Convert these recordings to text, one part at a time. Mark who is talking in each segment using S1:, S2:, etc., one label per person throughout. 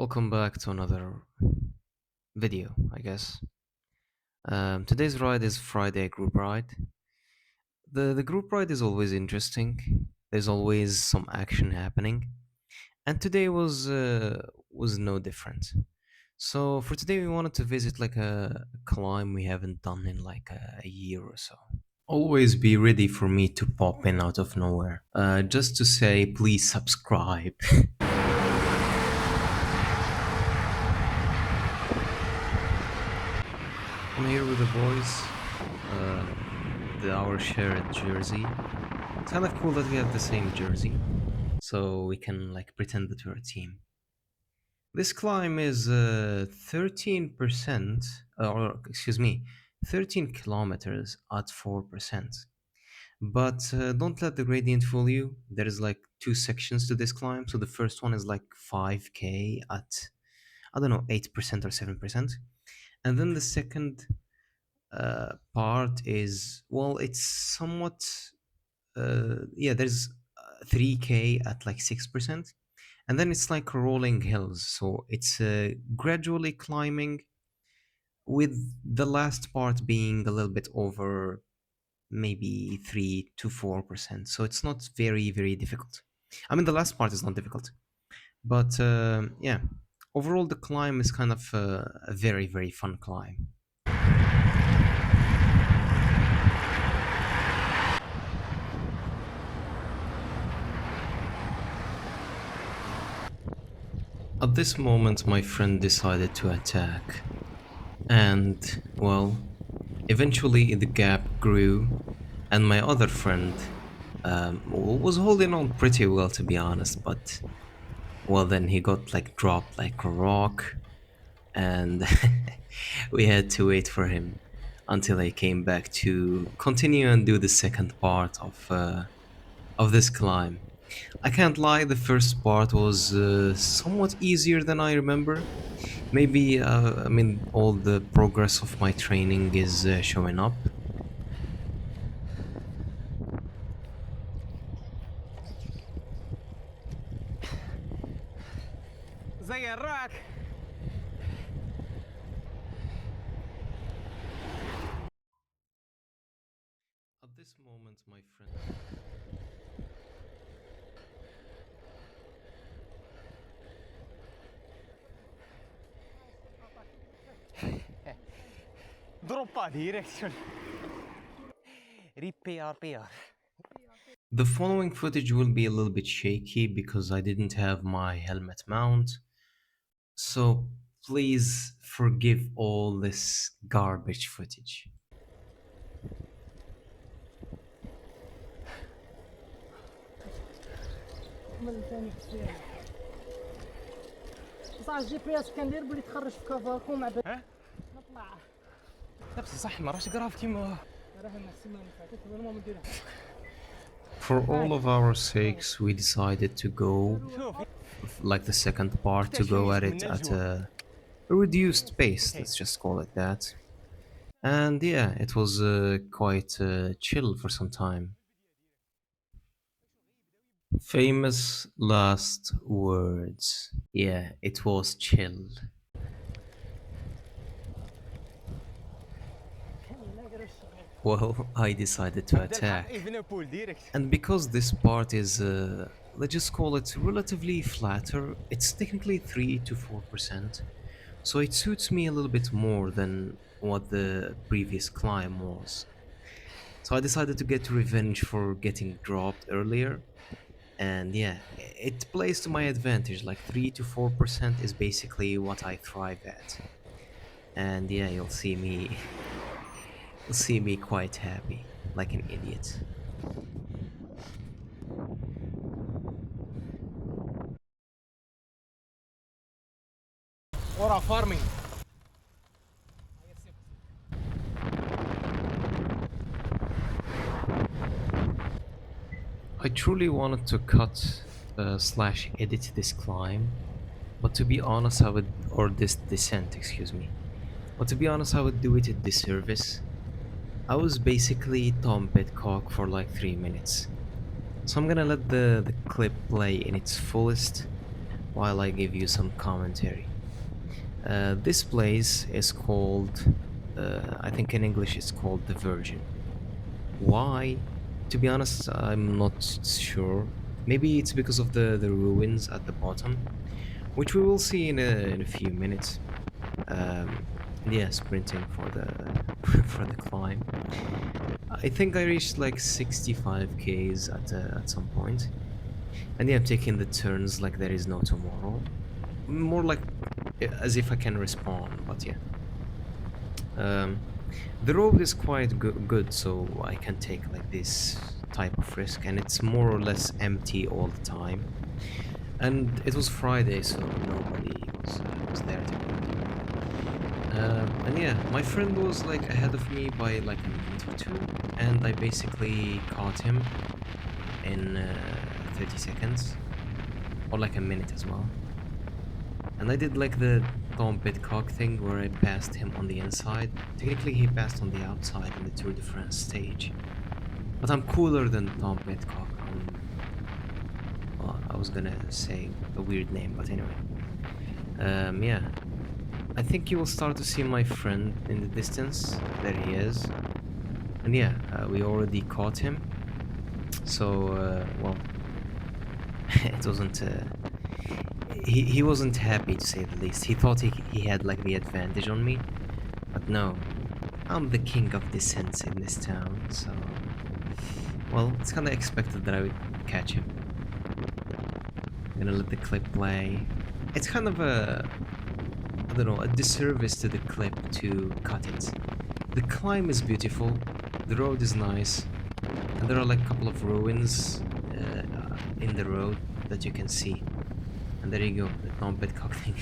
S1: Welcome back to another video, I guess. Today's ride is Friday group ride. The group ride is always interesting. There's always some action happening, and today was no different. So for today, we wanted to visit like a climb we haven't done in like a year or so. Always be ready for me to pop in out of nowhere. Just to say, please subscribe. I'm here with the boys. Uh, our shared jersey. It's kind of cool that we have the same jersey, so we can like pretend that we're a team. This climb is 13%, or excuse me, 13 kilometers at 4%. But don't let the gradient fool you. There is like two sections to this climb. So the first one is like 5k at, I don't know, 8% or 7%. And then the second part is, well, it's somewhat yeah, there's 3k at like 6%, and then it's like rolling hills, so it's gradually climbing, with the last part being a little bit over maybe 3 to 4%, so it's not very very difficult. I mean, the last part is not difficult, but yeah, overall the climb is kind of a very very fun climb. At this moment, my friend decided to attack, and, well, eventually the gap grew, and my other friend was holding on pretty well, to be honest, but, well, then he got like dropped like a rock, and we had to wait for him until he came back to continue and do the second part of this climb. I can't lie, the first part was somewhat easier than I remember. Maybe, I mean, all the progress of my training is showing up.
S2: زي الرعك.
S1: At this moment, my friend.
S2: دروبا ديريكشن. ريبي ار.
S1: The following footage will be a little bit shaky because I didn't have my helmet mount, so please forgive all this garbage footage.
S3: صح الجي بي اس كان داير بلي تخرج في كافاكو مع
S2: ها؟
S3: نطلع
S2: لا بس صح ما راهش جرافتي ما
S3: راه السيمانه اللي فاتت المهم نديرها
S1: For all of our sakes, we decided to go,
S2: شوف
S1: like the second part, to go at it at a reduced pace, let's just call it that. And yeah, it was quite chill for some time. Famous last words. Yeah, it was chill. Well, I decided to attack.
S2: ايفنبول ديريكت.
S1: And because this part is, let's just call it relatively flatter, it's technically 3 to 4%. So it suits me a little bit more than what the previous climb was. So I decided to get revenge for getting dropped earlier. And yeah, it plays to my advantage. Like 3 to 4% is basically what I thrive at. And yeah, you'll see me quite happy, like an idiot.
S2: ورا فارمينج.
S1: I truly wanted to cut slash edit this climb, but to be honest, I would, or this descent, excuse me. But to be honest, I would do it a disservice. I was basically Tom Pitcock for like 3 minutes. So I'm gonna let the clip play in its fullest, while I give you some commentary. This place is called, I think in English it's called the Virgin. Why? To be honest, I'm not sure. Maybe it's because of the ruins at the bottom, which we will see in a few minutes. And yeah, sprinting for the for the climb. I think I reached like 65 k's at some point, and yeah, I'm taking the turns like there is no tomorrow. More like as if I can respawn, but yeah. Um, the road is quite good, so I can take like this type of risk, and it's more or less empty all the time. And it was Friday, so nobody was there to party. And yeah, my friend was like ahead of me by like a minute or two, and I basically caught him in 30 seconds, or like a minute as well. And I did like the Tom Pitcock thing where I passed him on the inside. Technically, he passed on the outside in the Tour de France stage. But I'm cooler than Tom Pitcock. Well, I was gonna say a weird name, but anyway. Yeah. I think you will start to see my friend in the distance. There he is. And yeah, we already caught him. So, well, it wasn't. He wasn't happy to say the least. He thought he had like the advantage on me. But no, I'm the king of descents in this town, so... Well, it's kinda expected that I would catch him. I'm gonna let the clip play. It's kind of a... I don't know, a disservice to the clip to cut it. The climb is beautiful, the road is nice, and there are like a couple of ruins in the road that you can see. And there you go, the Tom Pitcock thing.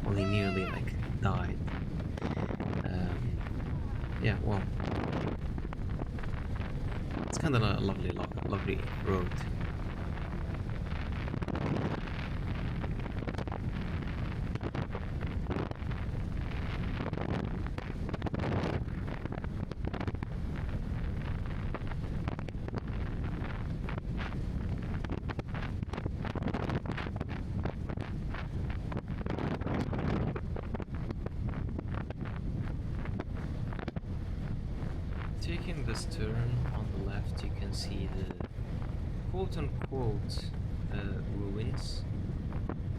S1: Well, he nearly like died. Um, yeah, well, it's kind of a lovely road. Taking this turn on the left, you can see the quote-unquote ruins.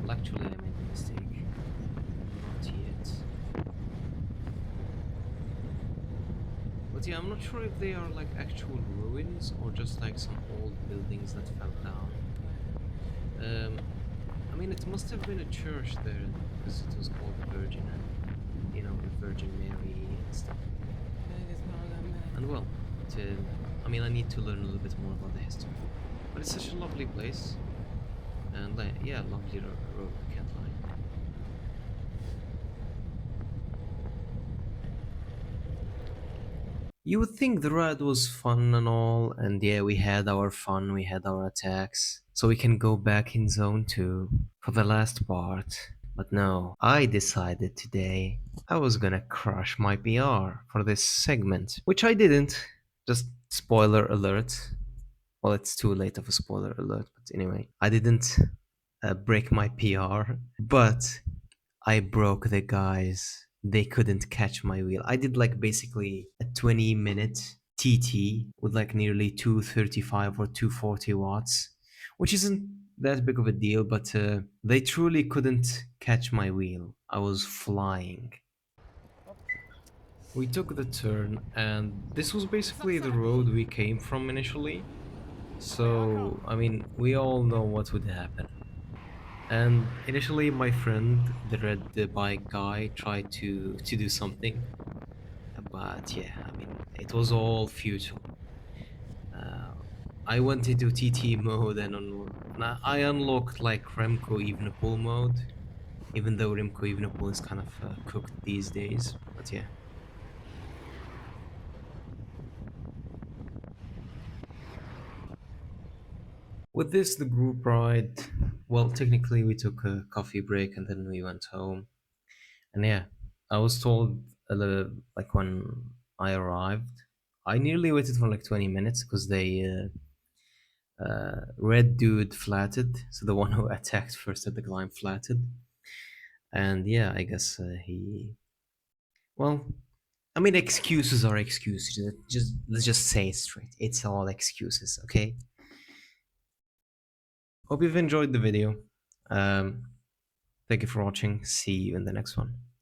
S1: Well, actually, I made a mistake. Not yet. But yeah, I'm not sure if they are like actual ruins or just like some old buildings that fell down. Um, I mean, it must have been a church there because it was called the Virgin, and you know, the Virgin Mary and stuff. And well, I mean, I need to learn a little bit more about the history. But it's such a lovely place, and like, yeah, lovely road, can't lie. You would think the ride was fun and all, and yeah, we had our fun, we had our attacks, so we can go back in zone 2 for the last part. But no, I decided today I was gonna crush my PR for this segment, which I didn't. Just spoiler alert. Well, it's too late of a spoiler alert, but anyway, I didn't break my PR, but I broke the guys. They couldn't catch my wheel. I did like basically a 20-minute TT with like nearly 235 or 240 watts, which isn't that big of a deal, but they truly couldn't catch my wheel. I was flying. We took the turn, and this was basically the road we came from initially. So, I mean, we all know what would happen. And initially, my friend, the red bike guy, tried to do something, but yeah, I mean, it was all futile. Uh, I went into TT mode and I unlocked like Remco Evenepoel mode, even though Remco Evenepoel is kind of cooked these days. But yeah. With this, the group ride, well, technically we took a coffee break and then we went home. And yeah, I was told like when I arrived, I nearly waited for like 20 minutes because Red dude flatted, so the one who attacked first at the climb flatted. And yeah, I guess he. Well, I mean, excuses are excuses. Just let's just say it straight. It's all excuses, okay? Hope you've enjoyed the video. Thank you for watching. See you in the next one.